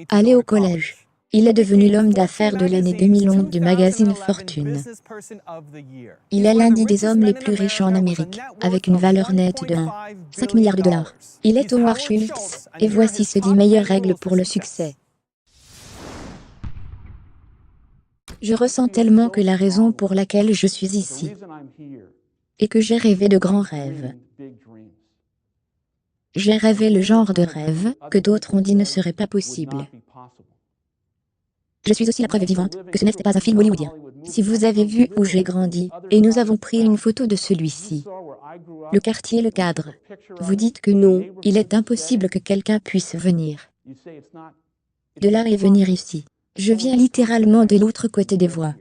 Allé au collège. Il est devenu l'homme d'affaires de l'année 2011 du magazine Fortune. Il est l'un des hommes les plus riches en Amérique, avec une valeur nette de 1,5 milliard de dollars. Il est Howard Schultz, et voici ses 10 meilleures règles pour le succès. Je ressens tellement que la raison pour laquelle je suis ici, et que j'ai rêvé de grands rêves. J'ai rêvé le genre de rêve que d'autres ont dit ne serait pas possible. Je suis aussi la preuve vivante que ce n'est pas un film hollywoodien. Si vous avez vu où j'ai grandi, et nous avons pris une photo de celui-ci, le quartier Le Cadre, vous dites que non, il est impossible que quelqu'un puisse venir de là et venir ici. Je viens littéralement de l'autre côté des voies.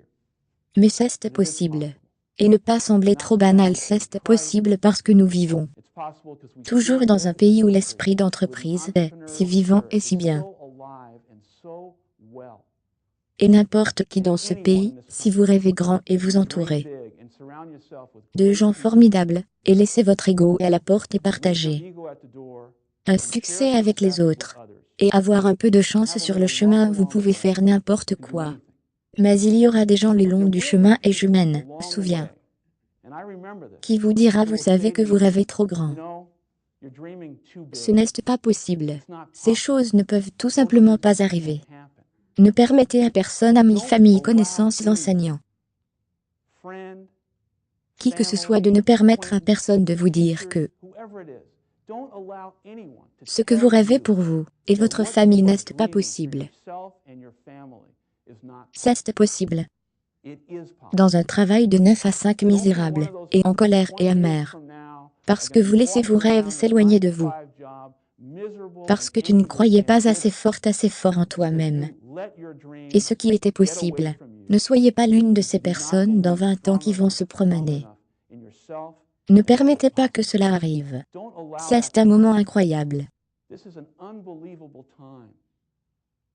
Mais c'est possible. Et ne pas sembler trop banal, c'est possible parce que nous vivons toujours dans un pays où l'esprit d'entreprise est si vivant et si bien. Et n'importe qui dans ce pays, si vous rêvez grand et vous entourez de gens formidables, et laissez votre ego à la porte et partagez un succès avec les autres. Et avoir un peu de chance sur le chemin, vous pouvez faire n'importe quoi. Mais il y aura des gens le long du chemin et je mène, souviens, qui vous dira vous savez que vous rêvez trop grand. Ce n'est pas possible. Ces choses ne peuvent tout simplement pas arriver. Ne permettez à personne, amis, famille, connaissances, enseignants, qui que ce soit, de ne permettre à personne de vous dire que ce que vous rêvez pour vous et votre famille n'est pas possible. C'est possible. Dans un travail de 9 à 5 misérable, et en colère et amer, parce que vous laissez vos rêves s'éloigner de vous, parce que tu ne croyais pas assez fort en toi-même. Et ce qui était possible, ne soyez pas l'une de ces personnes dans 20 ans qui vont se promener. Ne permettez pas que cela arrive. C'est un moment incroyable.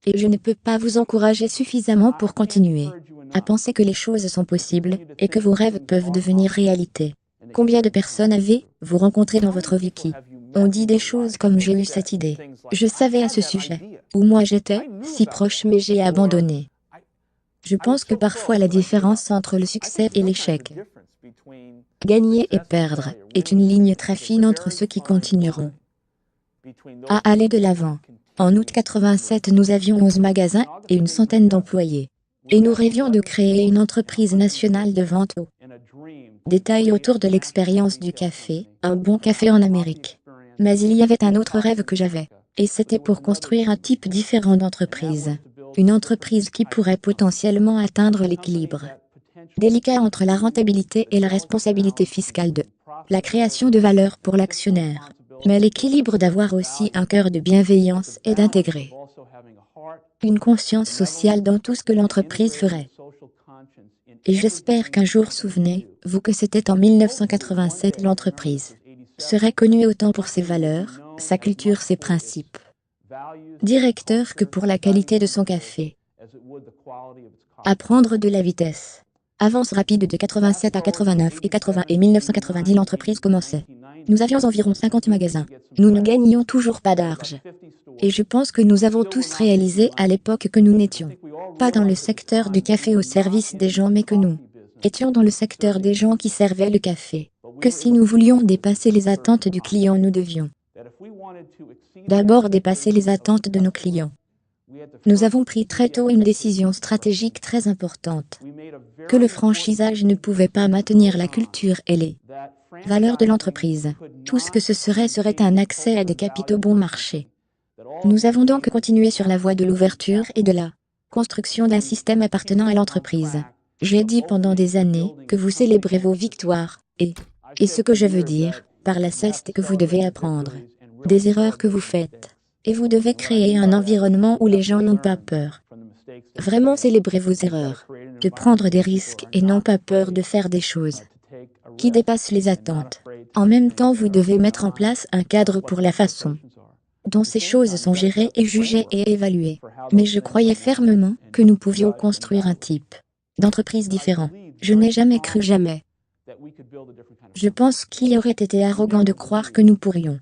Et je ne peux pas vous encourager suffisamment pour continuer à penser que les choses sont possibles et que vos rêves peuvent devenir réalité. Combien de personnes avez-vous rencontrées dans votre vie qui ont dit des choses comme j'ai eu cette idée, je savais à ce sujet, ou moi j'étais si proche mais j'ai abandonné. Je pense que parfois la différence entre le succès et l'échec, gagner et perdre, est une ligne très fine entre ceux qui continueront à aller de l'avant. En août 87, nous avions 11 magasins et une centaine d'employés. Et nous rêvions de créer une entreprise nationale de vente au détail autour de l'expérience du café, un bon café en Amérique. Mais il y avait un autre rêve que j'avais, et c'était pour construire un type différent d'entreprise. Une entreprise qui pourrait potentiellement atteindre l'équilibre délicat entre la rentabilité et la responsabilité fiscale de la création de valeur pour l'actionnaire. Mais l'équilibre d'avoir aussi un cœur de bienveillance et d'intégrer une conscience sociale dans tout ce que l'entreprise ferait. Et j'espère qu'un jour, souvenez-vous que c'était en 1987, l'entreprise serait connue autant pour ses valeurs, sa culture, ses principes directeurs que pour la qualité de son café. À prendre de la vitesse. Avance rapide de 87 à 89 et 80 et 1990, l'entreprise commençait. Nous avions environ 50 magasins. Nous ne gagnions toujours pas d'argent. Et je pense que nous avons tous réalisé à l'époque que nous n'étions pas dans le secteur du café au service des gens, mais que nous étions dans le secteur des gens qui servaient le café. Que si nous voulions dépasser les attentes du client, nous devions d'abord dépasser les attentes de nos clients. Nous avons pris très tôt une décision stratégique très importante, que le franchisage ne pouvait pas maintenir la culture et les valeurs de l'entreprise. Tout ce que ce serait un accès à des capitaux bon marché. Nous avons donc continué sur la voie de l'ouverture et de la construction d'un système appartenant à l'entreprise. J'ai dit pendant des années que vous célébrez vos victoires, et ce que je veux dire par là, c'est que vous devez apprendre des erreurs que vous faites. Et vous devez créer un environnement où les gens n'ont pas peur. Vraiment célébrer vos erreurs, de prendre des risques et n'ont pas peur de faire des choses qui dépassent les attentes. En même temps, vous devez mettre en place un cadre pour la façon dont ces choses sont gérées et jugées et évaluées. Mais je croyais fermement que nous pouvions construire un type d'entreprise différent. Je n'ai jamais cru, jamais. Je pense qu'il aurait été arrogant de croire que nous pourrions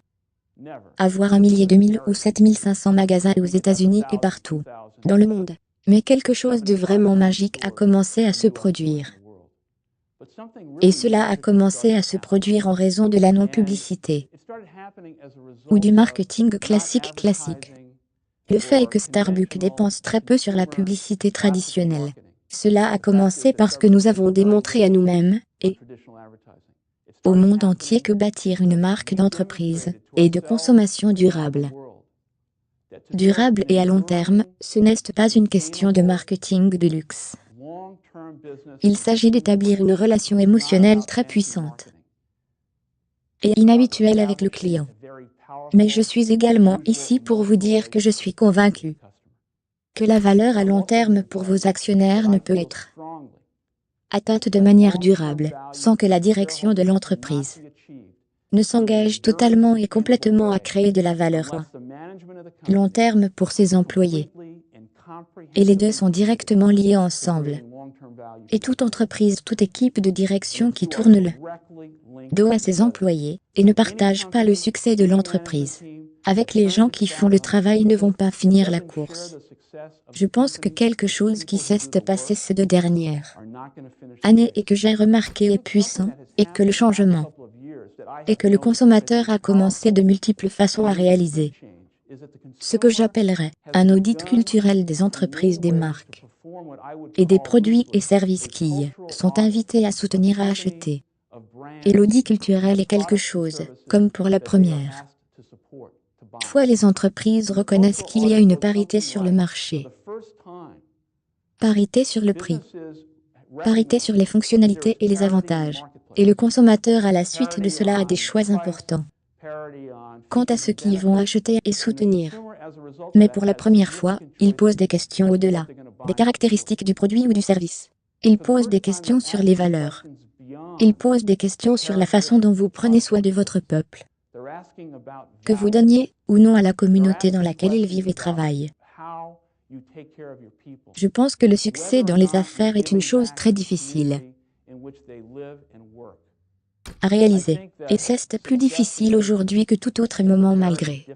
Avoir 1 000, 2 000 ou 7 500 magasins aux États-Unis et partout dans le monde. Mais quelque chose de vraiment magique a commencé à se produire. Et cela a commencé à se produire en raison de la non-publicité ou du marketing classique. Le fait est que Starbucks dépense très peu sur la publicité traditionnelle. Cela a commencé parce que nous avons démontré à nous-mêmes, et au monde entier que bâtir une marque d'entreprise et de consommation durable et à long terme, ce n'est pas une question de marketing de luxe. Il s'agit d'établir une relation émotionnelle très puissante et inhabituelle avec le client. Mais je suis également ici pour vous dire que je suis convaincu que la valeur à long terme pour vos actionnaires ne peut être atteinte de manière durable, sans que la direction de l'entreprise ne s'engage totalement et complètement à créer de la valeur à long terme pour ses employés. Et les deux sont directement liés ensemble. Et toute entreprise, toute équipe de direction qui tourne le dos à ses employés et ne partage pas le succès de l'entreprise avec les gens qui font le travail ne vont pas finir la course. Je pense que quelque chose qui s'est passé ces 2 dernières années et que j'ai remarqué est puissant, et que le changement et que le consommateur a commencé de multiples façons à réaliser ce que j'appellerais un audit culturel des entreprises, des marques et des produits et services qui sont invités à soutenir, à acheter. Et l'audit culturel est quelque chose, comme pour la première fois les entreprises reconnaissent qu'il y a une parité sur le marché, parité sur le prix, parité sur les fonctionnalités et les avantages, et le consommateur à la suite de cela a des choix importants quant à ce qu'ils vont acheter et soutenir. Mais pour la première fois, ils posent des questions au-delà des caractéristiques du produit ou du service. Ils posent des questions sur les valeurs. Ils posent des questions sur la façon dont vous prenez soin de votre peuple, que vous donniez ou non à la communauté dans laquelle ils vivent et travaillent. Je pense que le succès dans les affaires est une chose très difficile à réaliser, et c'est plus difficile aujourd'hui que tout autre moment malgré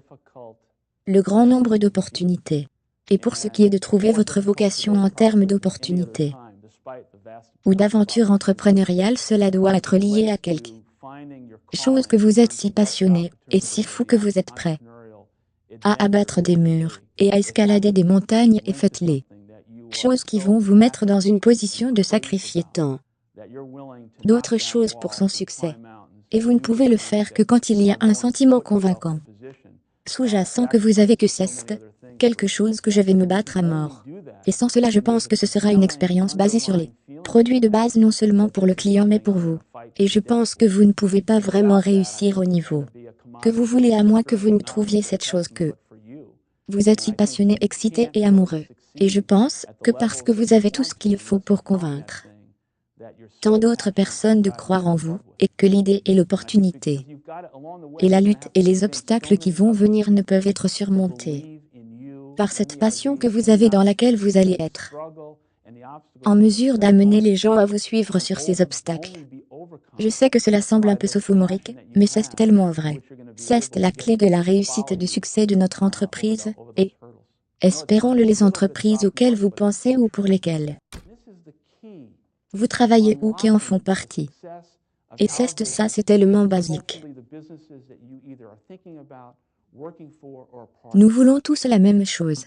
le grand nombre d'opportunités. Et pour ce qui est de trouver votre vocation en termes d'opportunités ou d'aventure entrepreneuriale, cela doit être lié à quelque chose que vous êtes si passionné et si fou que vous êtes prêt à abattre des murs et à escalader des montagnes, et faites-les. Choses qui vont vous mettre dans une position de sacrifier tant d'autres choses pour son succès. Et vous ne pouvez le faire que quand il y a un sentiment convaincant sous-jacent que vous avez que c'est quelque chose que je vais me battre à mort. Et sans cela, je pense que ce sera une expérience basée sur les produits de base non seulement pour le client mais pour vous. Et je pense que vous ne pouvez pas vraiment réussir au niveau que vous voulez à moins que vous ne trouviez cette chose que vous êtes si passionné, excité et amoureux. Et je pense que parce que vous avez tout ce qu'il faut pour convaincre tant d'autres personnes de croire en vous, et que l'idée et l'opportunité et la lutte et les obstacles qui vont venir ne peuvent être surmontés par cette passion que vous avez dans laquelle vous allez être en mesure d'amener les gens à vous suivre sur ces obstacles. Je sais que cela semble un peu sophomorique, mais c'est tellement vrai. C'est la clé de la réussite et du succès de notre entreprise, et espérons-le, les entreprises auxquelles vous pensez ou pour lesquelles vous travaillez ou qui en font partie. Et c'est ça, c'est tellement basique. Nous voulons tous la même chose.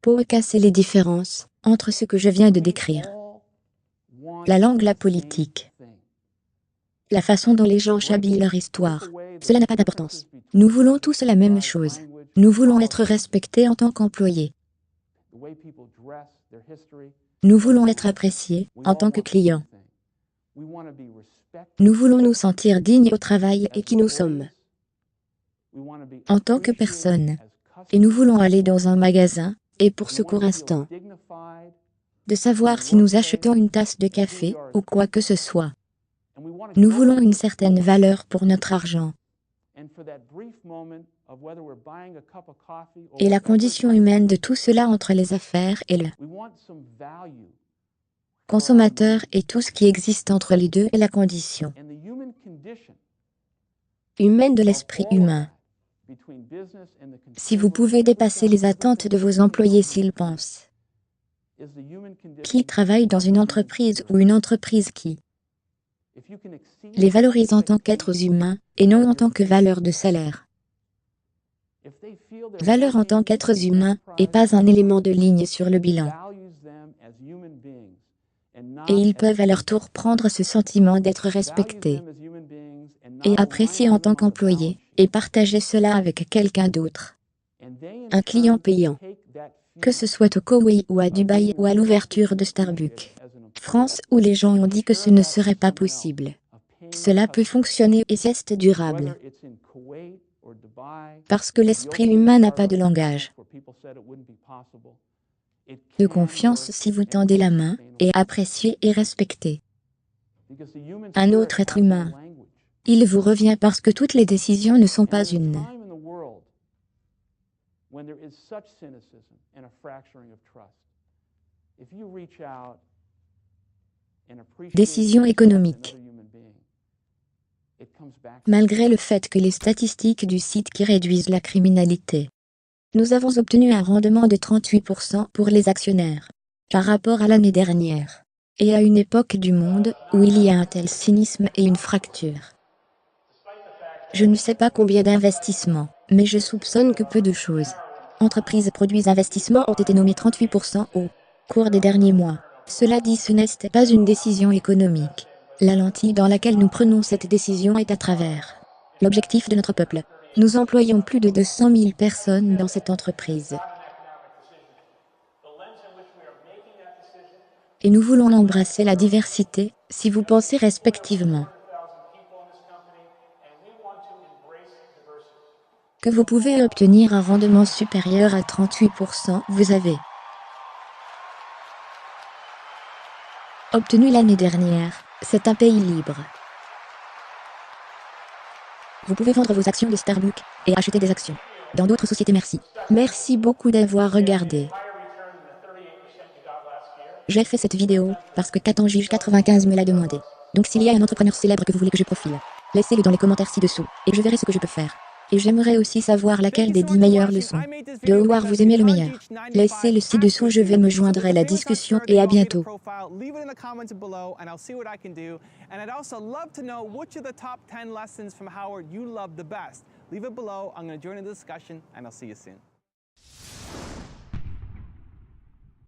Pour casser les différences entre ce que je viens de décrire, la langue, la politique, la façon dont les gens habillent leur histoire, cela n'a pas d'importance. Nous voulons tous la même chose. Nous voulons être respectés en tant qu'employés. Nous voulons être appréciés en tant que clients. Nous voulons nous sentir dignes au travail et qui nous sommes en tant que personnes. Et nous voulons aller dans un magasin, et pour ce court instant, de savoir si nous achetons une tasse de café ou quoi que ce soit. Nous voulons une certaine valeur pour notre argent. Et la condition humaine de tout cela entre les affaires et le consommateur et tout ce qui existe entre les deux est la condition humaine de l'esprit humain. Si vous pouvez dépasser les attentes de vos employés s'ils pensent qu'ils travaillent dans une entreprise ou une entreprise qui les valorise en tant qu'êtres humains et non en tant que valeur de salaire. Valeur en tant qu'êtres humains et pas un élément de ligne sur le bilan. Et ils peuvent à leur tour prendre ce sentiment d'être respectés et appréciés en tant qu'employés et partager cela avec quelqu'un d'autre. Un client payant. Que ce soit au Koweït ou à Dubaï ou à l'ouverture de Starbucks, France, où les gens ont dit que ce ne serait pas possible. Cela peut fonctionner et c'est durable. Parce que l'esprit humain n'a pas de langage. De confiance si vous tendez la main, et appréciez et respectez. Un autre être humain. Il vous revient parce que toutes les décisions ne sont pas une décision économique. Malgré le fait que les statistiques du site qui réduisent la criminalité, nous avons obtenu un rendement de 38% pour les actionnaires, par rapport à l'année dernière, et à une époque du monde où il y a un tel cynisme et une fracture. Je ne sais pas combien d'investissements, mais je soupçonne que peu de choses. Entreprises, produits, investissements ont été nommés 38% au cours des derniers mois. Cela dit, ce n'est pas une décision économique. La lentille dans laquelle nous prenons cette décision est à travers l'objectif de notre peuple. Nous employons plus de 200 000 personnes dans cette entreprise. Et nous voulons embrasser la diversité, si vous pensez respectivement que vous pouvez obtenir un rendement supérieur à 38%, vous avez obtenu l'année dernière. C'est un pays libre. Vous pouvez vendre vos actions de Starbucks et acheter des actions dans d'autres sociétés. Merci. Merci beaucoup d'avoir regardé. J'ai fait cette vidéo parce que Katanjige95 me l'a demandé. Donc s'il y a un entrepreneur célèbre que vous voulez que je profile, laissez-le dans les commentaires ci-dessous et je verrai ce que je peux faire. Et j'aimerais aussi savoir laquelle des 10 meilleures leçons de Howard vous aimez le meilleur. Laissez-le ci-dessous, je vais me joindre à la discussion et à bientôt. Leave it below. I'm going to join in the discussion, and I'll see you soon.